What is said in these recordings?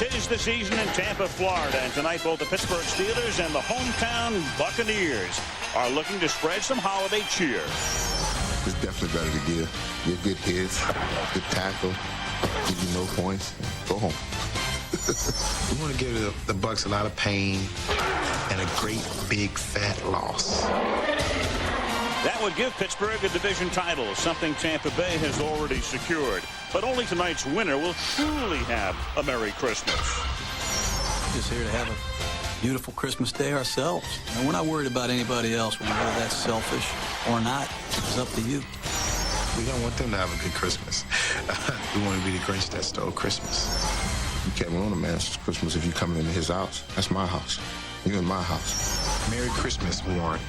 'Tis the season in Tampa, Florida, and tonight both the Pittsburgh Steelers and the hometown Buccaneers are looking to spread some holiday cheer. It's definitely better to give good hits, good tackle, give you no points, go home. We want to give the Bucs a lot of pain and a great big fat loss. That would give Pittsburgh a division title, something Tampa Bay has already secured. But only tonight's winner will truly have a Merry Christmas. Just here to have a beautiful Christmas day ourselves. And we're not worried about anybody else, whether that's selfish or not. It's up to you. We don't want them to have a good Christmas. We want to be the Grinch that stole Christmas. You can't ruin a man's Christmas if you come into his house. That's my house. You in my house. Merry Christmas, Warren.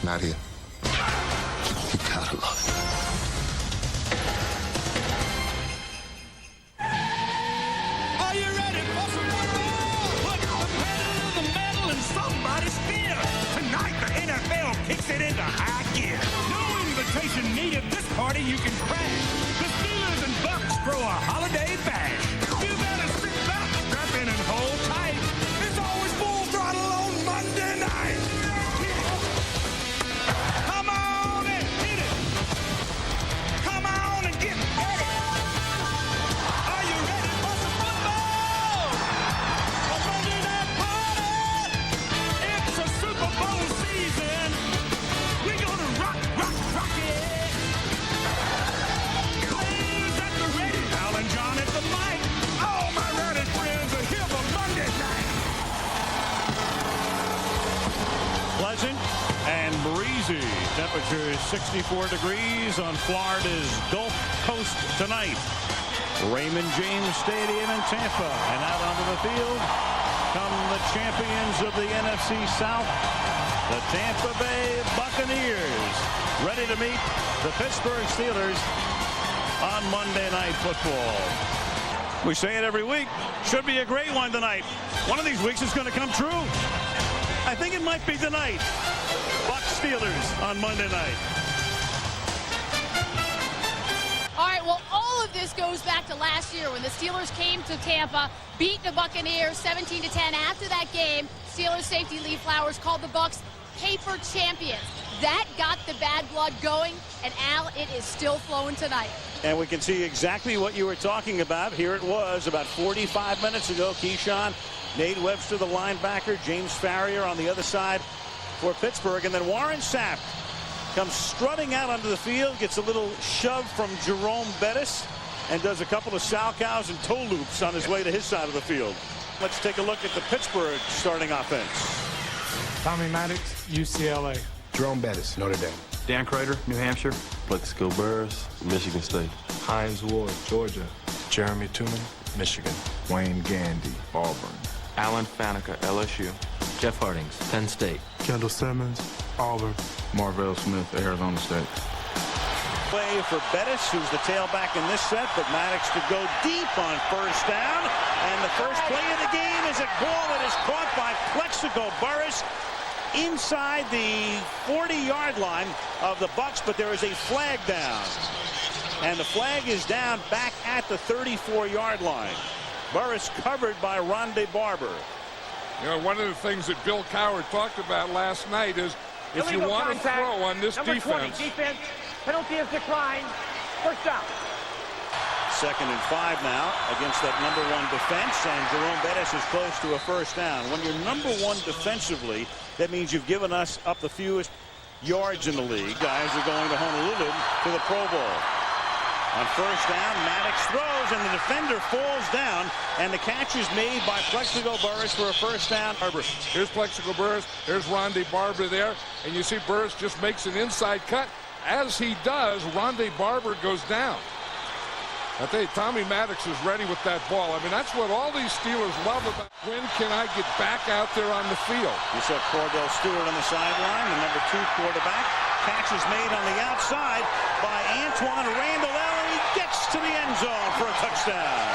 Not here. You gotta love it. Are you ready for some football? Put the pedal to the metal and somebody's fear. Tonight the NFL kicks it into high gear. No invitation needed. This party you can crash. The Steelers and Bucs throw a holiday bash. You better sit back, strap in and hold tight. It's always full throttle on Monday night. Come on and hit it. Come on and get ready. Are you ready for some football? A Monday night party. It's a Super Bowl season. We're gonna rock it. Players at the ready. Al and John at the mic. All my rowdy friends are here for Monday night. Pleasant and breezy. Temperatures 64 degrees on Florida's Gulf Coast tonight. Raymond James Stadium in Tampa. And out onto the field come the champions of the NFC South, the Tampa Bay Buccaneers, ready to meet the Pittsburgh Steelers on Monday Night Football. We say it every week. Should be a great one tonight. One of these weeks is going to come true. I think it might be tonight. Bucs Steelers on Monday night. All right, well, all of this goes back to last year when the Steelers came to Tampa, beat the Buccaneers 17-10. After that game, Steelers safety Lee Flowers called the Bucs paper champions. That got the bad blood going, and Al, it is still flowing tonight. And we can see exactly what you were talking about. Here it was about 45 minutes ago. Keyshawn, Nate Webster, the linebacker, James Farrier on the other side for Pittsburgh. And then Warren Sapp comes strutting out onto the field, gets a little shove from Jerome Bettis, and does a couple of salchows and toe loops on his way to his side of the field. Let's take a look at the Pittsburgh starting offense. Tommy Maddox, UCLA. Jerome Bettis, Notre Dame. Dan Crater, New Hampshire. Plexico Burris, Michigan State. Hines Ward, Georgia. Jeremy Tooman, Michigan. Wayne Gandy, Auburn. Alan Faneca, LSU. Jeff Hardings, Penn State. Kendall Simmons, Auburn. Marvell Smith, Arizona State. Play for Bettis, who's the tailback in this set, but Maddox to go deep on first down. And the first play of the game is a ball that is caught by Plexico Burris inside the 40-yard line of the Bucs, but there is a flag down. And the flag is down back at the 34-yard line. Burris covered by Rondé Barber. You know, one of the things that Bill Cowher talked about last night is if you want to throw on this defense. Penalty is declined. First down. 2nd and 5 now against that #1 defense, and Jerome Bettis is close to a first down. When you're #1 defensively, that means you've given us up the fewest yards in the league. Guys are going to Honolulu to the Pro Bowl. On first down, Maddox throws, and the defender falls down, and the catch is made by Plexico Burris for a first down. Here's Plexico Burris. Here's Rondé Barber there, and you see Burris just makes an inside cut. As he does, Rondé Barber goes down. I tell you, Tommy Maddox is ready with that ball. I mean, that's what all these Steelers love about when can I get back out there on the field. You saw Cordell Stewart on the sideline, the #2 quarterback. Catch is made on the outside by Antoine Randall, and he gets to the end zone for a touchdown.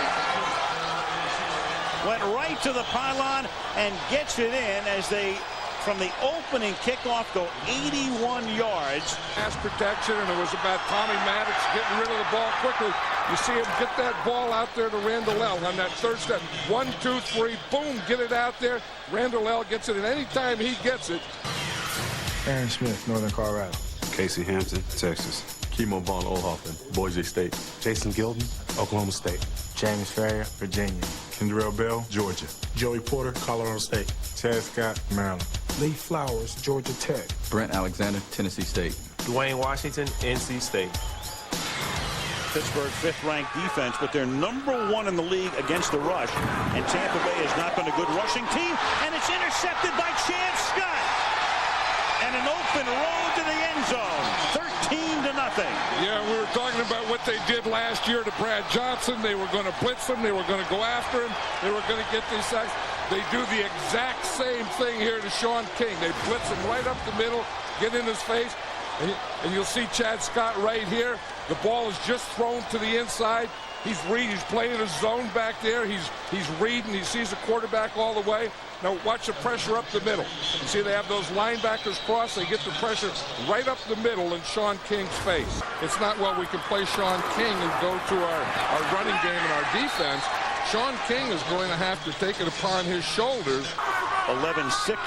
Went right to the pylon and gets it in as they, from the opening kickoff, go 81 yards. Pass protection, and it was about Tommy Maddox getting rid of the ball quickly. You see him get that ball out there to Randall L. on that third step. 1, 2, 3, boom, get it out there. Randall L. gets it, and anytime he gets it. Aaron Smith, Northern Colorado. Casey Hampton, Texas. Kimo Von Oelhoffen, Boise State. Jason Gilden, Oklahoma State. James Ferrier, Virginia. Kendrell Bell, Georgia. Joey Porter, Colorado State. Chad Scott, Maryland. Lee Flowers, Georgia Tech. Brent Alexander, Tennessee State. Dwayne Washington, NC State. Pittsburgh 5th-ranked defense, but they're #1 in the league against the rush. And Tampa Bay has not been a good rushing team, and it's intercepted by Chad Scott. And an open road to the end zone, 13-0. Yeah, we were talking about what they did last year to Brad Johnson. They were going to blitz him. They were going to go after him. They were going to get these sacks. They do the exact same thing here to Sean King. They blitz him right up the middle, get in his face. And you'll see Chad Scott right here. The ball is just thrown to the inside. He's playing his zone back there. He's reading. He sees the quarterback all the way. Now watch the pressure up the middle. You see they have those linebackers cross. They get the pressure right up the middle in Sean King's face. It's not, well, we can play Sean King and go to our running game and our defense. Sean King is going to have to take it upon his shoulders. 11-6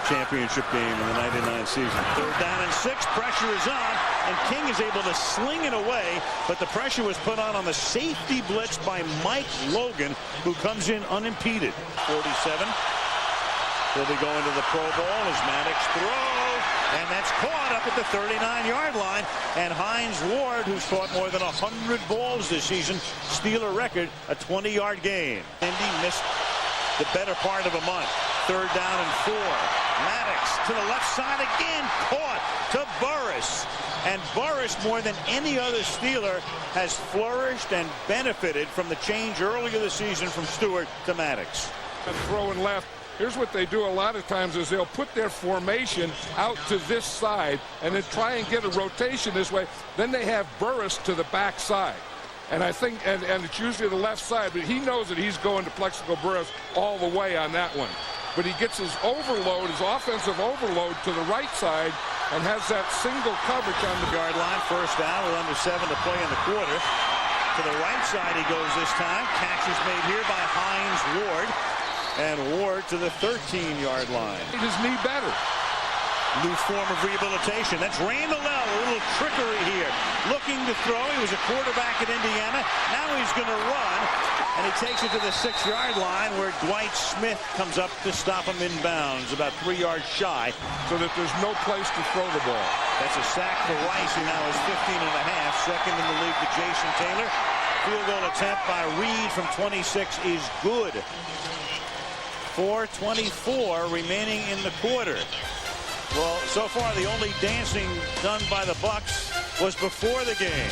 championship game in the 99 season. 3rd down and 6. Pressure is on, and King is able to sling it away, but the pressure was put on the safety blitz by Mike Logan, who comes in unimpeded. 47. He'll be going to the Pro Bowl as Maddox throw, and that's caught up at the 39-yard line. And Hines Ward, who's caught more than 100 balls this season, Steeler record, a 20-yard gain. Indy missed the better part of a month. 3rd down and 4. Maddox to the left side again, caught to Burris. And Burris, more than any other Steeler, has flourished and benefited from the change earlier this season from Stewart to Maddox. And throwing left. Here's what they do a lot of times is they'll put their formation out to this side and then try and get a rotation this way. Then they have Burris to the back side. And I think, and it's usually the left side, but he knows that he's going to Plexico Burris all the way on that one. But he gets his overload, his offensive overload to the right side and has that single coverage on the yard line. 1st down with under 7 to play in the quarter. To the right side he goes this time. Catch is made here by Hines Ward. And Ward to the 13-yard line. His knee better. New form of rehabilitation. That's Randall L. A little trickery here. Looking to throw. He was a quarterback at Indiana. Now he's going to run. And he takes it to the 6-yard line where Dwight Smith comes up to stop him in bounds, about 3 yards shy. So that there's no place to throw the ball. That's a sack for Rice, who now is 15.5. Second in the league to Jason Taylor. Field goal attempt by Reed from 26 is good. 4:24 remaining in the quarter. Well, so far the only dancing done by the Bucs was before the game,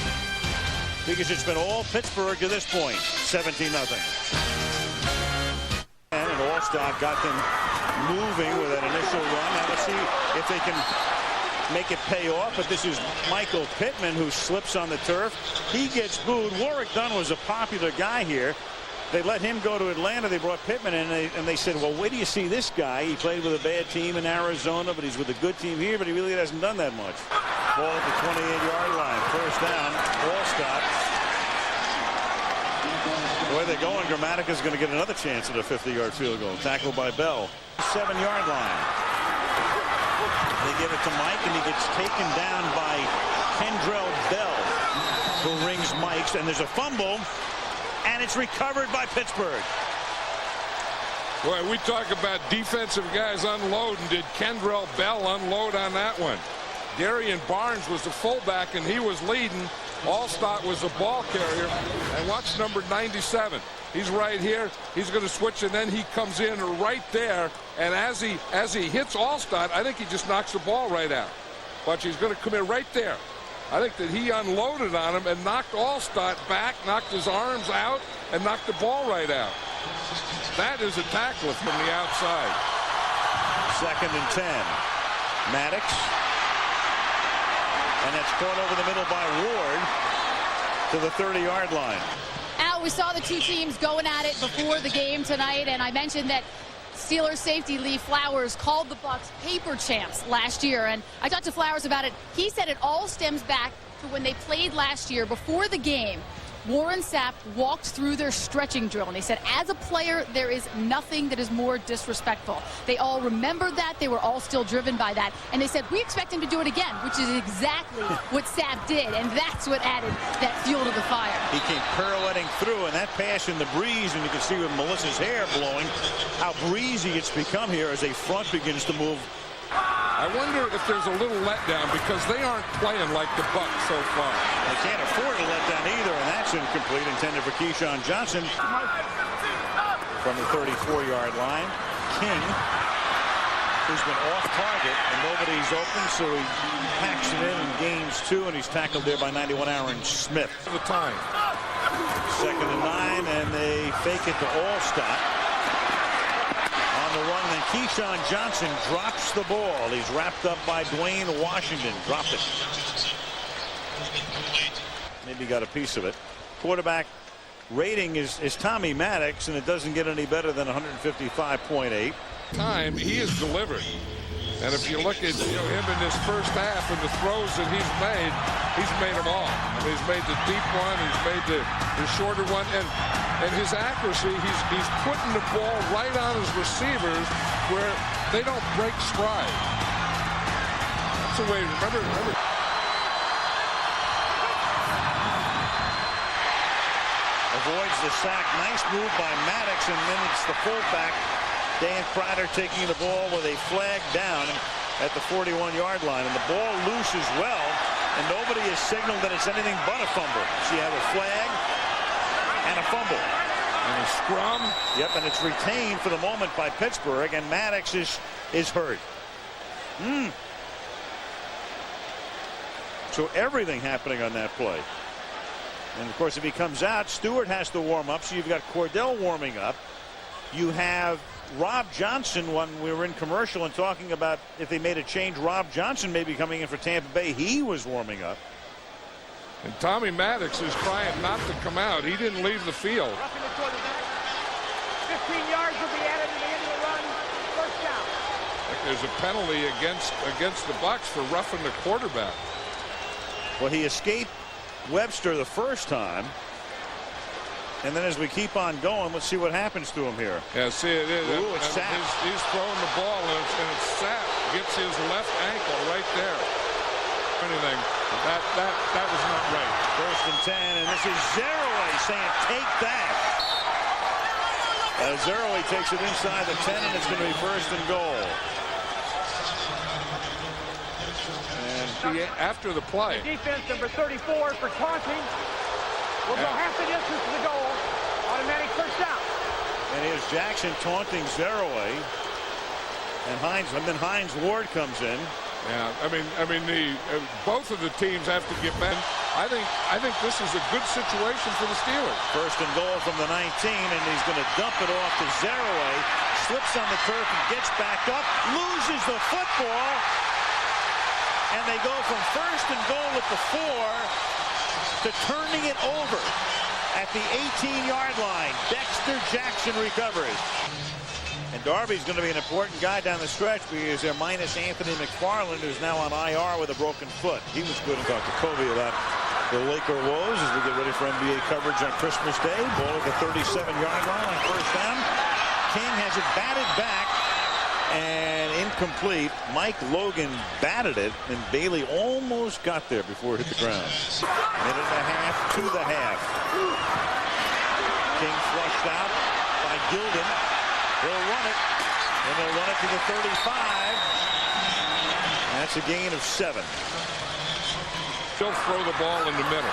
because it's been all Pittsburgh to this point. 17-0. And Allstott got them moving with that initial run. Now let's see if they can make it pay off. But this is Michael Pittman, who slips on the turf. He gets booed. Warwick Dunn was a popular guy here. They let him go to Atlanta. They brought Pittman in, and they said, well, where do you see this guy? He played with a bad team in Arizona, but he's with a good team here, but he really hasn't done that much. Ball at the 28-yard line. 1st down. Allstott. The way they're going, Grammatica's going to get another chance at a 50-yard field goal. Tackled by Bell. 7-yard line. They give it to Mike, and he gets taken down by Kendrell Bell, who rings Mike's, and there's a fumble. And it's recovered by Pittsburgh. Boy, we talk about defensive guys unloading. Did Kendrell Bell unload on that one? Darian Barnes was the fullback, and he was leading. Allstott was the ball carrier. And watch number 97. He's right here. He's going to switch, and then he comes in right there. And as he hits Allstott, I think he just knocks the ball right out. Watch, he's going to come in right there. I think that he unloaded on him and knocked Allstott back, knocked his arms out, and knocked the ball right out. That is a tackle from the outside. 2nd and 10. Maddox. And that's caught over the middle by Ward to the 30-yard line. Al, we saw the two teams going at it before the game tonight, and I mentioned that Steelers safety Lee Flowers called the Bucs paper champs last year, and I talked to Flowers about it. He said it all stems back to when they played last year before the game. Warren Sapp walked through their stretching drill, and they said, as a player, there is nothing that is more disrespectful. They all remembered that. They were all still driven by that. And they said, we expect him to do it again, which is exactly what Sapp did, and that's what added that fuel to the fire. He came pirouetting through, and that pass in the breeze, and you can see with Melissa's hair blowing how breezy it's become here as a front begins to move. I wonder if there's a little letdown because they aren't playing like the Bucs so far. They can't afford a letdown either, and that's incomplete, intended for Keyshawn Johnson from the 34-yard line. King, who's been off target, and nobody's open, so he packs it in and gains 2, and he's tackled there by 91 Aaron Smith. The time. 2nd and 9, and they fake it to Allstott. On the run, then Keyshawn Johnson drops the ball. He's wrapped up by Dwayne Washington. Dropped it. Maybe got a piece of it. Quarterback rating is Tommy Maddox, and it doesn't get any better than 155.8. Time he has delivered. And if you look at him in this first half and the throws that he's made them all. I mean, he's made the deep one, he's made the shorter one, and his accuracy, he's putting the ball right on his receivers where they don't break stride. That's the way. Remember. Avoids the sack. Nice move by Maddox, and then it's the fullback Dan Kreider taking the ball with a flag down at the 41-yard line, and the ball loose as well, and nobody has signaled that it's anything but a fumble. So you have a flag and a fumble. And a scrum. Yep, and it's retained for the moment by Pittsburgh, and Maddox is hurt. So everything happening on that play. And of course, if he comes out, Stewart has to warm up, so you've got Cordell warming up. You have Rob Johnson, when we were in commercial and talking about if they made a change, Rob Johnson may be coming in for Tampa Bay. He was warming up. And Tommy Maddox is trying not to come out. He didn't leave the field. 15 yards will be added to the end of the run. First down. There's a penalty against the Bucs for roughing the quarterback. Well, he escaped Webster the first time. And then as we keep on going, let's see what happens to him here. Yeah, see it is. Ooh, it's Sapp. He's throwing the ball, and it's Sapp gets his left ankle right there. Anything. That was not right. 1st and 10, and this is Zerouay saying, take that. Zerouay takes it inside the 10, and it's going to be 1st and goal. And after the play. Defense number 34 for taunting. We'll go half the distance to the goal. Automatic first down. And here's Jackson taunting Zerouay. And Hines Ward comes in. Yeah, I mean, both of the teams have to get back. I think this is a good situation for the Steelers. 1st and goal from the 19, and he's going to dump it off to Zerouay. Slips on the turf and gets back up, loses the football, and they go from 1st and goal at the 4 to turning it over at the 18-yard line. Dexter Jackson recovers. And Darby's going to be an important guy down the stretch because they're minus Anthony McFarland, who's now on IR with a broken foot. He was good to talk to Kobe about the Laker woes as we get ready for NBA coverage on Christmas Day. Ball at the 37-yard line on 1st down. King has it batted back and incomplete. Mike Logan batted it, and Bailey almost got there before it hit the ground. Minute and a half to the half. King flushed out by Gilden. He'll run it, and they'll run it to the 35. That's a gain of 7. He'll throw the ball in the middle.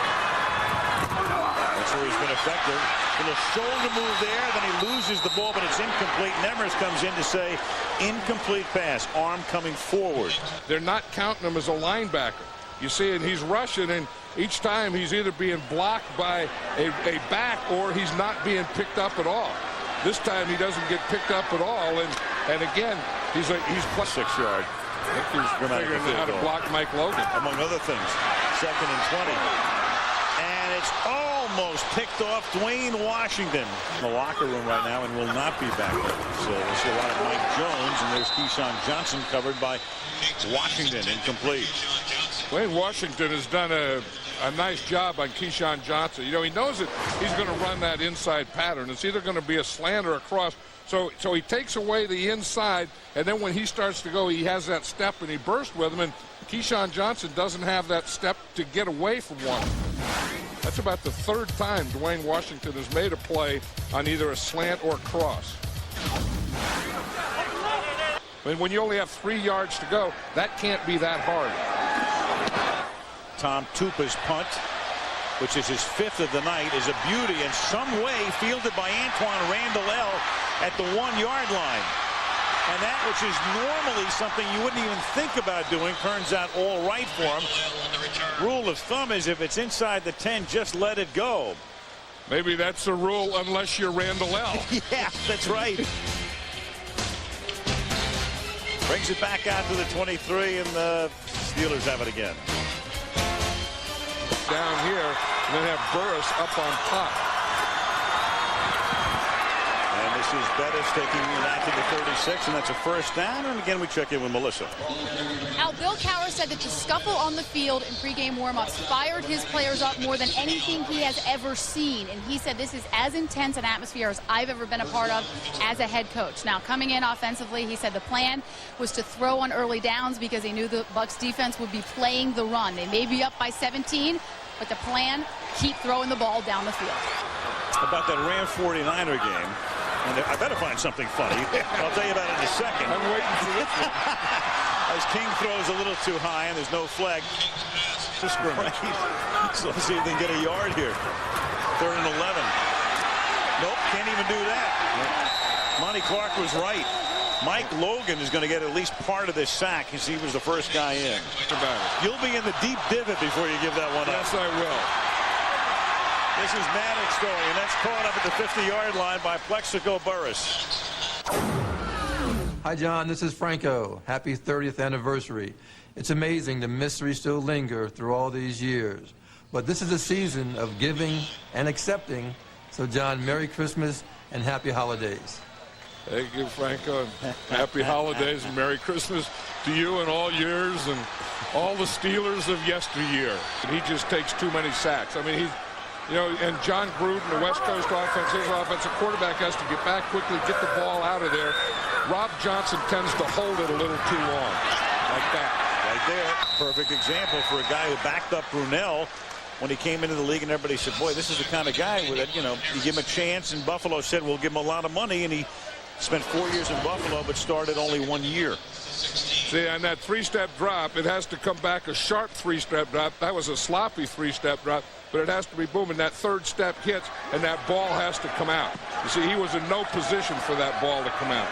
That's where he's been effective. A little shoulder move there, then he loses the ball, but it's incomplete. Nemers comes in to say incomplete pass, arm coming forward. They're not counting him as a linebacker. You see, and he's rushing, and each time he's either being blocked by a back or he's not being picked up at all. This time he doesn't get picked up at all, and again, he's plus 6 yards. I think he's figuring out how to block Mike Logan. Among other things. 2nd and 20. And it's almost picked off Dwayne Washington in the locker room right now and will not be back there. So we'll see a lot of Mike Jones, and there's Keyshawn Johnson covered by Washington, incomplete. Dwayne Washington has done a a nice job on Keyshawn Johnson. You know, he knows that he's going to run that inside pattern. It's either going to be a slant or a cross. So he takes away the inside, and then when he starts to go, he has that step and he bursts with him. And Keyshawn Johnson doesn't have that step to get away from one. That's about the third time Dwayne Washington has made a play on either a slant or cross. And when you only have 3 yards to go, that can't be that hard. Tom Tupa's punt, which is his 5th of the night, is a beauty in some way fielded by Antoine Randall at the 1-yard line. And that, which is normally something you wouldn't even think about doing, turns out all right for him. Rule of thumb is if it's inside the 10, just let it go. Maybe that's the rule unless you're Randall L. Yeah, that's right. Brings it back out to the 23, and the Steelers have it again. Down here, and then have Burris up on top. And this is Bettis taking that to the 36, and that's a first down. And again, we check in with Melissa. Al, Bill Cowher said that the scuffle on the field in pregame warmups fired his players up more than anything he has ever seen. And he said this is as intense an atmosphere as I've ever been a part of as a head coach. Now, coming in offensively, he said the plan was to throw on early downs because he knew the Bucs defense would be playing the run. They may be up by 17, but the plan, keep throwing the ball down the field. About that Ram 49er game, and I better find something funny. I'll tell you about it in a second. I'm waiting for this one. As King throws a little too high, and there's no flag. Just right. So let's see if they can get a yard here. 3rd and 11. Nope, can't even do that. Monty Clark was right. Mike Logan is going to get at least part of this sack because he was the first guy in. You'll be in the deep divot before you give that one up. Yes, I will. This is Maddox's story, and that's caught up at the 50-yard line by Plexico Burris. Hi, John. This is Franco. Happy 30th anniversary. It's amazing the mysteries still linger through all these years. But this is a season of giving and accepting. So, John, Merry Christmas and Happy Holidays. Thank you, Franco. Happy holidays and Merry Christmas to you and all yours and all the Steelers of yesteryear. And he just takes too many sacks. I mean, he's, you know, and John Gruden, the West Coast offense, his offensive quarterback has to get back quickly, get the ball out of there. Rob Johnson tends to hold it a little too long, like that. Right there, perfect example for a guy who backed up Brunell when he came into the league, and everybody said, boy, this is the kind of guy with it, you know, you give him a chance, and Buffalo said, we'll give him a lot of money, and he spent 4 years in Buffalo, but started only 1 year. See, on that 3-step drop, it has to come back a sharp 3-step drop. That was a sloppy 3-step drop, but it has to be booming. That 3rd step hits, and that ball has to come out. You see, he was in no position for that ball to come out.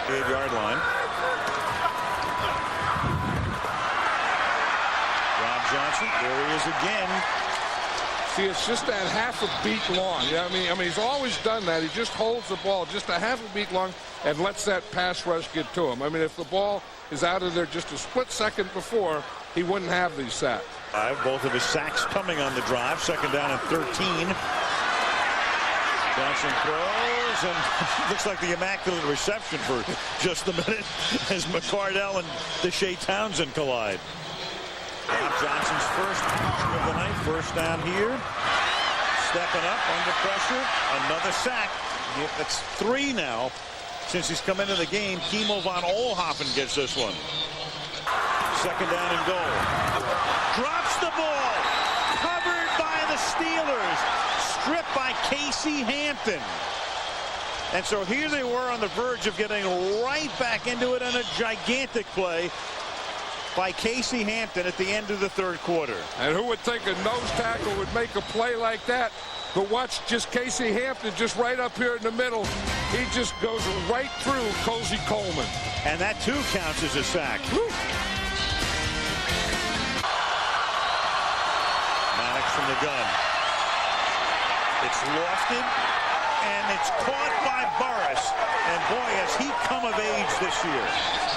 8-yard line. Rob Johnson, there he is again. See, it's just that half a beat long. Yeah, I mean, he's always done that. He just holds the ball just a half a beat long and lets that pass rush get to him. I mean, if the ball is out of there just a split second before, he wouldn't have these sacks. Both of his sacks coming on the drive. 2nd down and 13. Johnson throws, and looks like the immaculate reception for just a minute as McCardell and Deshae Townsend collide. Rob Johnson's first of the night. First down here. Stepping up under pressure. Another sack. That's 3 now since he's come into the game. Kimo von Oelhoffen gets this one. 2nd down and goal. Drops the ball. Covered by the Steelers. Stripped by Casey Hampton. And so here they were on the verge of getting right back into it on a gigantic play by Casey Hampton at the end of the 3rd quarter. And who would think a nose tackle would make a play like that? But watch just Casey Hampton just right up here in the middle. He just goes right through Cozy Coleman. And that too counts as a sack. Woo. Maddox from the gun. It's lofted, and it's caught by Burris. And boy, has he come of age this year.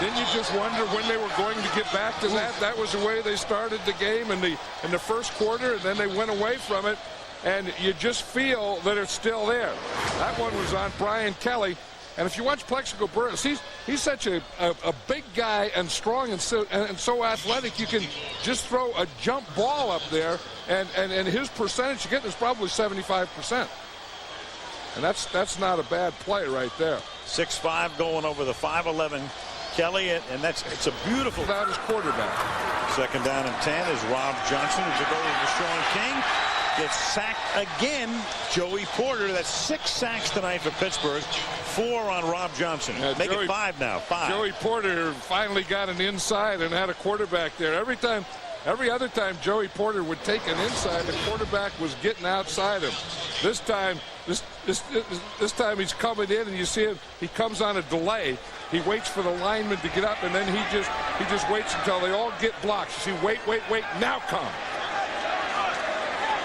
Didn't you just wonder when they were going to get back to that? That was the way they started the game in the 1st quarter, and then they went away from it. And you just feel that it's still there. That one was on Brian Kelly. And if you watch Plexico Burress, he's such a big guy and strong and so athletic. You can just throw a jump ball up there, and his percentage getting is probably 75%. And that's not a bad play right there. 6'5" going over the 5'11" Kelly, and it's a beautiful. About his quarterback. 2nd down and 10 is Rob Johnson, who took over for Sean King. Gets sacked again. Joey Porter. That's 6 sacks tonight for Pittsburgh. 4 on Rob Johnson. Make it 5 now. 5. Joey Porter finally got an inside and had a quarterback there. Every other time Joey Porter would take an inside, the quarterback was getting outside him. This time he's coming in, and you see him. He comes on a delay. He waits for the lineman to get up, and then he just waits until they all get blocks. You see, wait, now come.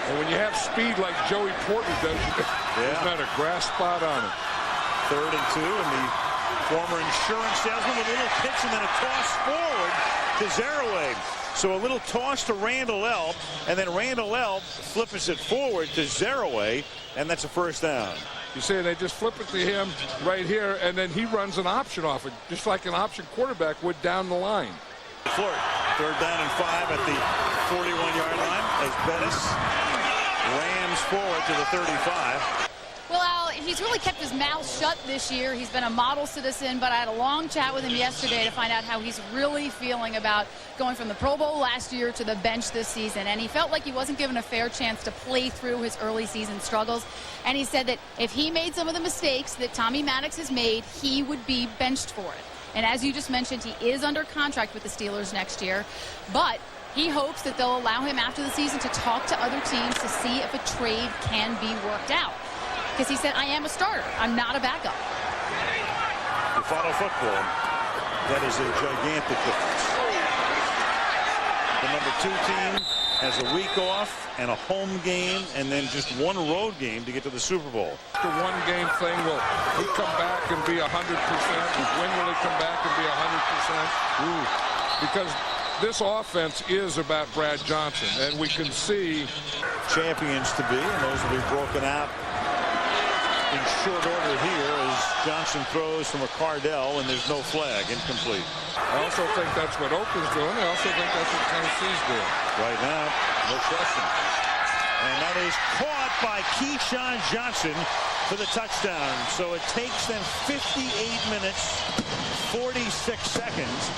And when you have speed like Joey Porter does, there's not a grass spot on him. 3rd and 2, and the former insurance salesman with a little pitch and then a toss forward to Zeraway. So a little toss to Randall Elb, and then Randall Elb flips it forward to Zeraway, and that's a 1st down. You see, they just flip it to him right here, and then he runs an option off it, just like an option quarterback would down the line. Flirt. 3rd down and 5 at the 41-yard line as Bettis rams forward to the 35. Well, Al, he's really kept his mouth shut this year. He's been a model citizen, but I had a long chat with him yesterday to find out how he's really feeling about going from the Pro Bowl last year to the bench this season. And he felt like he wasn't given a fair chance to play through his early season struggles. And he said that if he made some of the mistakes that Tommy Maddox has made, he would be benched for it. And as you just mentioned, he is under contract with the Steelers next year. But he hopes that they'll allow him after the season to talk to other teams to see if a trade can be worked out. Because he said, I am a starter. I'm not a backup. You follow football. That is a gigantic difference. The number 2 team has a week off and a home game and then just 1 road game to get to the Super Bowl. The 1-game thing, will he come back and be 100%? When will he come back and be 100%? Because this offense is about Brad Johnson, and we can see champions to be, and those will be broken out in short order here as Johnson throws from a Cardell, and there's no flag. Incomplete. I also think that's what Oakland's doing. I also think that's what Tennessee's doing. Right now, no question. And that is caught by Keyshawn Johnson for the touchdown. So it takes them 58 minutes, 46 seconds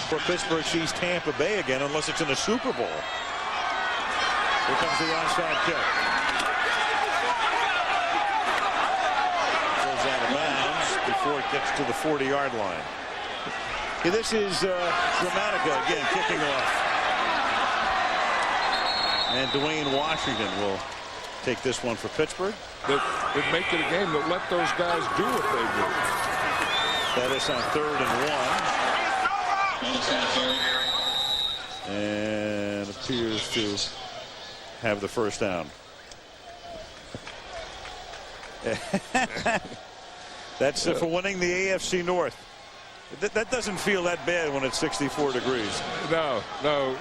for Pittsburgh sees Tampa Bay again, unless it's in a Super Bowl. Here comes the onside kick. Goes out of bounds before it gets to the 40-yard line. Okay, this is Dramatica again kicking off. And Dwayne Washington will take this one for Pittsburgh. That make it a game that let those guys do what they do. That is on 3rd and 1. And appears to have the 1st down. That's for winning the AFC North. That doesn't feel that bad when it's 64 degrees. No,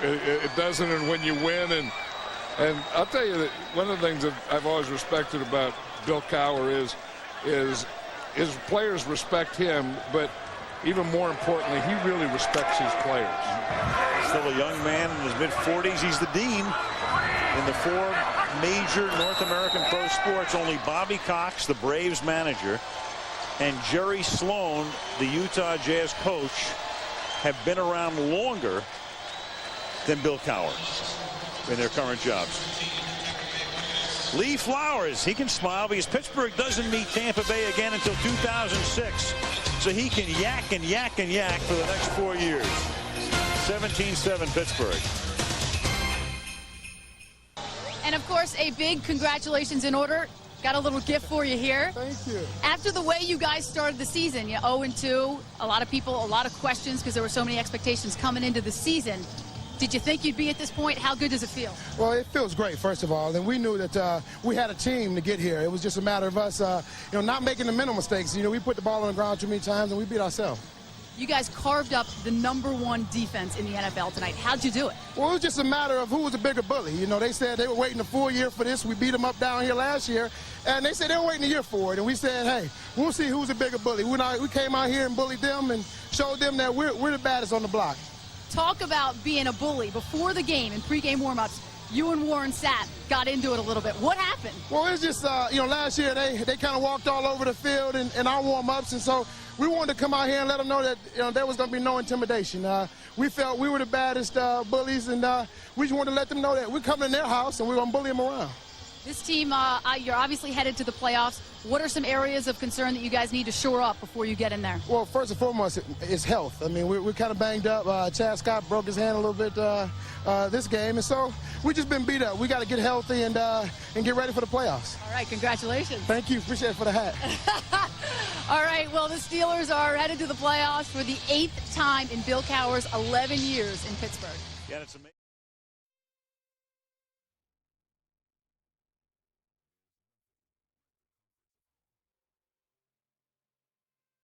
it doesn't. And when you win, and I'll tell you that one of the things that I've always respected about Bill Cowher is his players respect him, but even more importantly, he really respects his players. Still a young man in his mid-40s. He's the dean in the 4 major North American pro sports. Only Bobby Cox, the Braves manager, and Jerry Sloan, the Utah Jazz coach, have been around longer than Bill Cowher in their current jobs. Lee Flowers, he can smile because Pittsburgh doesn't meet Tampa Bay again until 2006. So he can yak and yak and yak for the next 4 years. 17-7 Pittsburgh. And of course, a big congratulations in order. Got a little gift for you here. Thank you. After the way you guys started the season, 0-2, a lot of people, a lot of questions because there were so many expectations coming into the season. Did you think you'd be at this point? How good does it feel? Well, it feels great, first of all. And we knew that we had a team to get here. It was just a matter of us, not making the mental mistakes. We put the ball on the ground too many times, and we beat ourselves. You guys carved up the #1 defense in the NFL tonight. How'd you do it? Well, it was just a matter of who was the bigger bully. You know, they said they were waiting a full year for this. We beat them up down here last year, and they said they were waiting a year for it. And we said, hey, we'll see who's the bigger bully. We came out here and bullied them and showed them that we're the baddest on the block. Talk about being a bully. Before the game in pregame warm-ups, you and Warren Sapp got into it a little bit. What happened? Well, it's just, you know, last year they kind of walked all over the field in our warm-ups, and so we wanted to come out here and let them know that, you know, there was going to be no intimidation. We felt we were the baddest bullies, and we just wanted to let them know that we're coming in their house and we're going to bully them around. This team, you're obviously headed to the playoffs. What are some areas of concern that you guys need to shore up before you get in there? Well, first and foremost, it's health. I mean, we're kind of banged up. Chad Scott broke his hand a little bit this game, and so we've just been beat up. We got to get healthy and get ready for the playoffs. All right, congratulations. Thank you. Appreciate it for the hat. All right, well, the Steelers are headed to the playoffs for the 8th time in Bill Cowher's 11 years in Pittsburgh. Yeah, it's amazing.